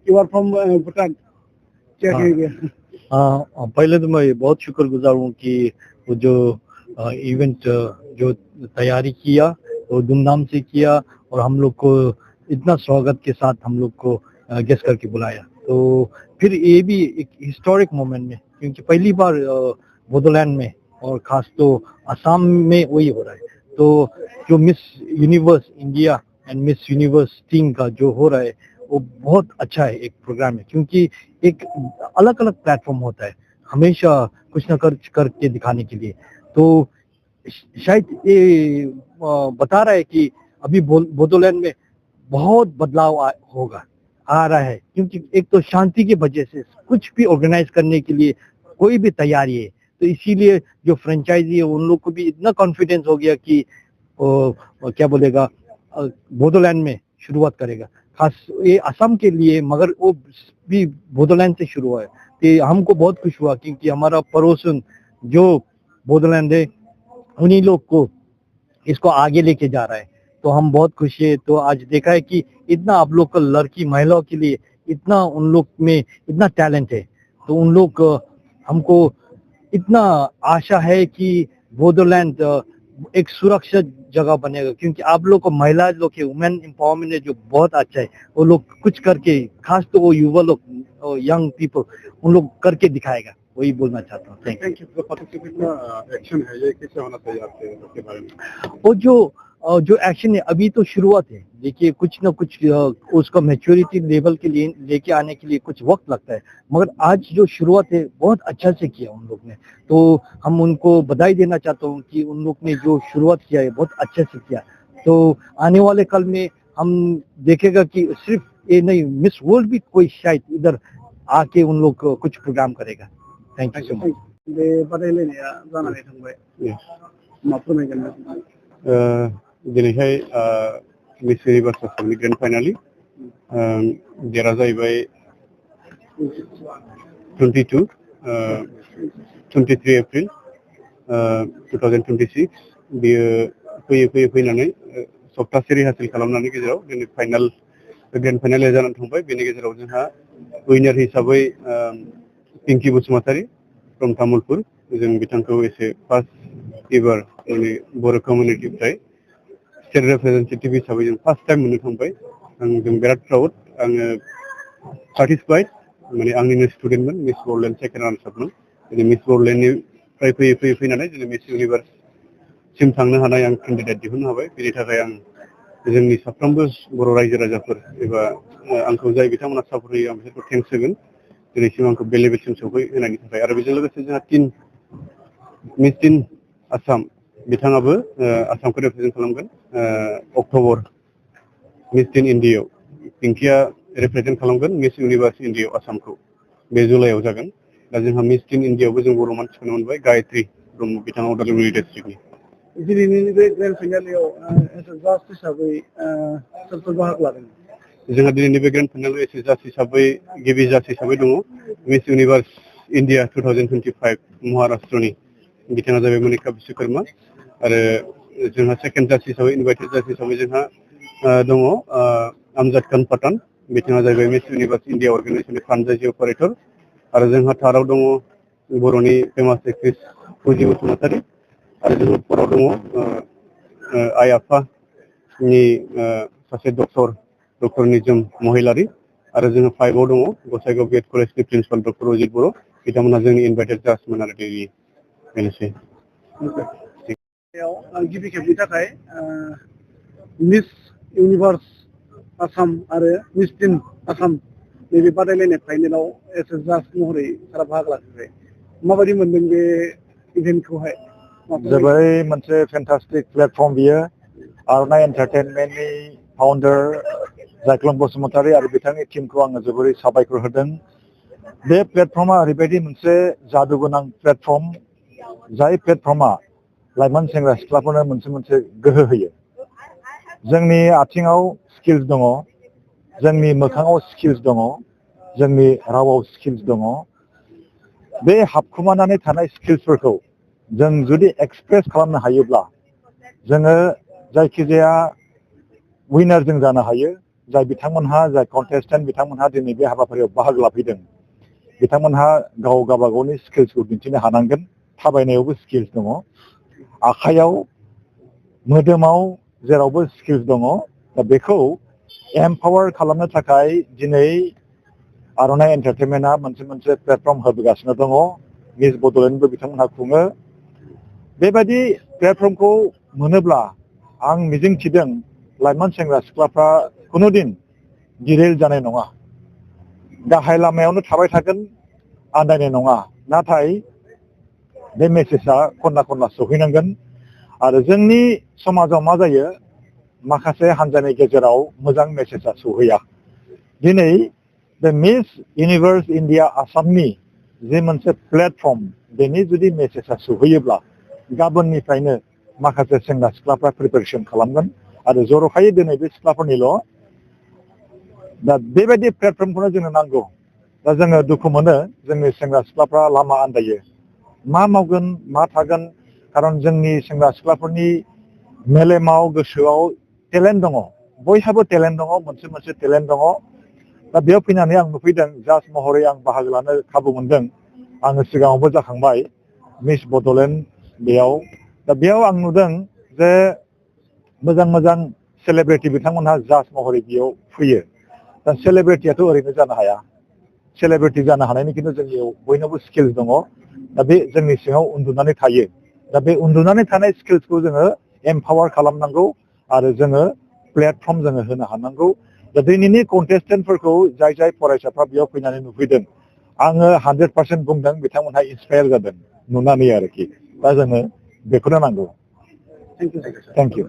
You are from Bhutan. क्या कहेंगे? पहले तो मैं बहुत शुक्रगुजार हूँ कि वो जो इवेंट जो तैयारी किया वो धूमधाम से किया और हम लोग को इतना स्वागत के साथ हम लोग को गेस्ट करके बुलाया। तो फिर ये भी एक हिस्टोरिक मोमेंट में, क्योंकि पहली बार बोडोलैंड में और खास तो असम में वही हो रहा है। तो जो Miss Universe India and Miss Universe team का जो हो रहा है वो बहुत अच्छा है, एक प्रोग्राम है, क्योंकि एक अलग अलग प्लेटफॉर्म होता है हमेशा कुछ ना करके दिखाने के लिए। तो शायद ये बता रहा है कि अभी बोडोलैंड में बहुत बदलाव आ रहा है, क्योंकि एक तो शांति की वजह से कुछ भी ऑर्गेनाइज करने के लिए कोई भी तैयारी है। तो इसीलिए जो फ्रेंचाइजी है उन लोग को भी इतना कॉन्फिडेंस हो गया कि क्या बोलेगा बोडोलैंड में शुरुआत करेगा, खास ये असम के लिए, मगर वो भी बोडोलैंड से शुरू हुआ है। तो हमको बहुत खुश हुआ क्योंकि हमारा पड़ोसन जो बोडोलैंड है उन्हीं लोग को इसको आगे लेके जा रहा है। तो हम बहुत खुश है। तो आज देखा है कि इतना आप लोग का लड़की महिलाओं के लिए इतना उन लोग में इतना टैलेंट है। तो उन लोग हमको इतना आशा है कि बोडोलैंड एक सुरक्षित जगह बनेगा, क्योंकि आप लोग को महिला लोग के वुमेन एम्पावरमेंट है जो बहुत अच्छा है। वो लोग कुछ करके, खास तो वो युवा लोग, यंग पीपल, उन लोग करके दिखाएगा, वही बोलना चाहता हूँ। Thank you. एक्शन है ये कैसे होना चाहिए आपके के बारे में? वो जो एक्शन है अभी तो शुरुआत है। देखिए कुछ ना कुछ उसका मैच्योरिटी लेवल के लिए लेके आने के लिए कुछ वक्त लगता है, मगर आज जो शुरुआत है बहुत अच्छा से किया उन लोग ने। तो हम उनको बधाई देना चाहता हूँ कि उन लोग ने जो शुरुआत किया है बहुत अच्छे से किया। तो आने वाले कल में हम देखेगा कि सिर्फ ये नहीं, मिस वर्ल्ड भी कोई शायद इधर आके उन लोग कुछ प्रोग्राम करेगा। Thank you so much. बे बादायलायनाया जानानै थांबाय, मा फोरमायगोन? दिनैहाय मिस इउनिभार्स आसामनि ग्रेन्ड फाइनालि देरा जाहैबाय 23 एप्रिल 2026। बियो फैयै फैनानै सप्तासे रिहार्सेल खालामनायनि गेजेराव दिनै फाइनाल ग्रेन्ड फाइनाल जानानै थांबाय। बेनि गेजेराव जोंहा उइनार हिसाबै पिंकी बसुमतारी फ्रम तामुलपुर, जों बिथांखौ एसे फार्स्ट एबार जोंनि बर' कमिउनिटिनिफ्राय स्टेट रिप्रेजेन्टेटिभ हिसाबै जों फार्स्ट टाइम मोननो थांबाय। जों बिराद प्राउड, आङो सेटिसफाइड, माने आंनिनो स्टुडेन्टमोन, मिस बड'लेण्ड सेकेन्ड रानार्सआपमोन। दिनै मिस बड'लेण्डनिफ्राय फैनानै दिनै मिस इउनिभार्ससिम थांनो हानाय आं केन्डिडेट दिहुननो हाबाय। बेनि थाखाय आं जोंनि साफ्रोमबो बर' रायजो राजाफोर एबा आंखौ जाय बिथांमोना सापर्ट होयो आं बिसोरखौ थेंक्स होगोन दिनैसिम आंखौ बे लेभेलसिम सौहैहोनायनि थाखाय। आरो बेजों लोगोसे जोंहा मिस टिन आसाम बिथाङाबो आसामखौ रिप्रेजेन्ट खालामगोन अक्ट'बर मिस टिन इण्डियायाव। पिंकिया रिप्रेजेन्ट खालामगोन मिस इउनिभार्स इण्डियायाव आसामखौ, बे जुलाइआव जागोन। दा जोंहा मिस टिन इण्डियायावबो जों बर' मानसिखौनो मोनबाय, गायत्रि ब्रह्म, बिथाङा उदालगुरि डिस्ट्रिक्टनि। दिनैनि बे ग्रेन्ड फाइनालाव जाज हिसाबै सोर सोर बाहागो लादों? जोंहा दिनैनि बे ग्रेन्ड फाइनालाव एसे जाज हिसाबै गिबि जाज हिसाबै दङ मिस इउनिभार्स इण्डिया 2025 महाराष्ट्रनि, बिथाङा जाबाय मनिका बिश्वकर्मा। आरो जोंहा सेकेन्ड जाज हिसाबै इनभाइटेड जाज हिसाबै जोंहा दङ आमजाद खान पाठान, बिथाङा जाहैबाय मिस इउनिभार्स इण्डिया अर्गेनाइजेसननि फ्रान्चाइजि अपारेटर। आरो जोंहा थार्डआव दङ बर'नि फेमास एक्ट्रिस फुजि बसुमतारी। आरो जोंहा फराव दङ आइ आफानि सासे डक्टर निजोम महिलारि। आरो जोंहा फाइभआव दङ गसाइगाव गेट कलेजनि प्रिन्सिपाल डक्टर अजित बर', बिथांमोनहा जोंनि इनभाइटेड जाजमोन आरो दिनै बेनोसै। गिबि खेबनि थाखाय मिस इउनिभार्स आसाम आरो मिस टिन आसाम नैबे बादायलायनाय फाइनेलाव एसे जाज महरै सारा बाहागो लाफैबाय। माबायदि मोनदों बे इभेन्टखौहाय? जोबोरै मोनसे फेन्टास्टिक प्लेटफर्म बियो। आर'नाइ एन्टारटेनमेन्टनि फाउन्डार जायख्लं बसुमतारी आरो बिथांनि टिमखौ आङो जोबोरै साबायखर होदों। बे प्लेटफर्मा ओरैबायदि मोनसे जादु गोनां प्लेटफर्म, जाय प्लेटफर्मा लाइमोन सेंग्रा सिख्लाफोरनो मोनसे गोहो होयो। जोंनि आथिङाव स्किल्स दङ, जोंनि मोखाङाव स्किल्स दङ, जोंनि रावाव स्किल्स दङ। बे हाबखुमानानै थानाय स्किल्सफोरखौ जों जुदि एक्सप्रेस खालामनो हायोब्ला जोङो जायखिजाया उइनार जों जानो हायो। जाय बिथांमोनहा जाय कन्टेस्टेन्ट बिथांमोनहा दिनै बे हाबाफारियाव बाहागो लाफैदों बिथांमोनहा गावबा गावनि स्किल्सखौ दिन्थिनो हानांगोन थाबायनायावबो स्किल्स दङ आखायाव मोदोमाव जेरावबो स्किल्स दङ दा बेखौ एम्पावार खालामनो थाखाय दिनै आर'नाइ एन्टारटेनमेन्टआ मोनसे प्लेटफर्म होबोगासिनो दङ मिस बड'लेण्डबो बिथांमोनहा खुङो बेबायदि प्लेटफर्मखौ मोनोब्ला आं मिजिंथिदों लाइमोन सेंग्रा सिख्लाफ्रा कुनुदिन गिरेल जानाय नङा गाहाय लामायावनो थाबाय थागोन आन्दायनाय नङा नाथाय बे मेसेजआ खनना खनला सौहैनांगोन आरो जोंनि समाजाव मा जायो माखासे हान्जानि गेजेराव मोजां मेसेजआ सौहैया दिनै बे मिस इउनिभार्स इन्डिया आसामनि जे मोनसे प्लेटफर्म बेनि जुदि मेसेजआ सौहैयोब्ला गाबोननिफ्रायनो माखासे सेंग्रा सिख्लाफ्रा प्रिपेरेसन खालामगोन आरो जर'खायै दिनै बे सिख्लाफोरनिल' दा बेबायदि प्लेटफर्मखौनो जोंनो नांगौ दा जोङो दुखु मोनो जोंनि सेंग्रा सिख्लाफ्रा लामा आन्दायो मा मावगोन मा थागोन खारन जोंनि सेंग्रा सिख्लाफोरनि मेलेमाव गोसोआव टेलेन्ट दङ बयहाबो टेलेन्ट दङ मोनसे टेलेन्ट दङ दा बेयाव फैनानै आं नुफैदों जाज महरै आं बाहागो लानो खाबु मोनदों आङो सिगाङावबो जाखांबाय मिस बड'लेण्ड बेयाव दा बेयाव आं नुदों जे मोजां सेलिब्रिटि बिथांमोनहा जाज महरै बेयाव फैयो दा सेलिब्रिटियाथ' ओरैनो जानो हाया सेलिब्रिटि जानो हानायनि खिन्थु जोंनियाव बयनावबो स्किल्स दङ दा बे जोंनि सिङाव उन्दुनानै थायो दा बे उन्दुनानै थानाय स्किल्सखौ जोङो एम्पावार खालामनांगौ आरो जोङो प्लेटफर्म जोङो होनो हानांगौ दा दिनैनि कन्टेस्टेन्टफोरखौ जाय फरायसाफ्रा बेयाव फैनानै नुफैदों आङो 100% बुंदों बिथांमोनहा इन्सपायार जादों नुनानै आरोखि दा जोङो बेखौनो नांगौ थेंक इउ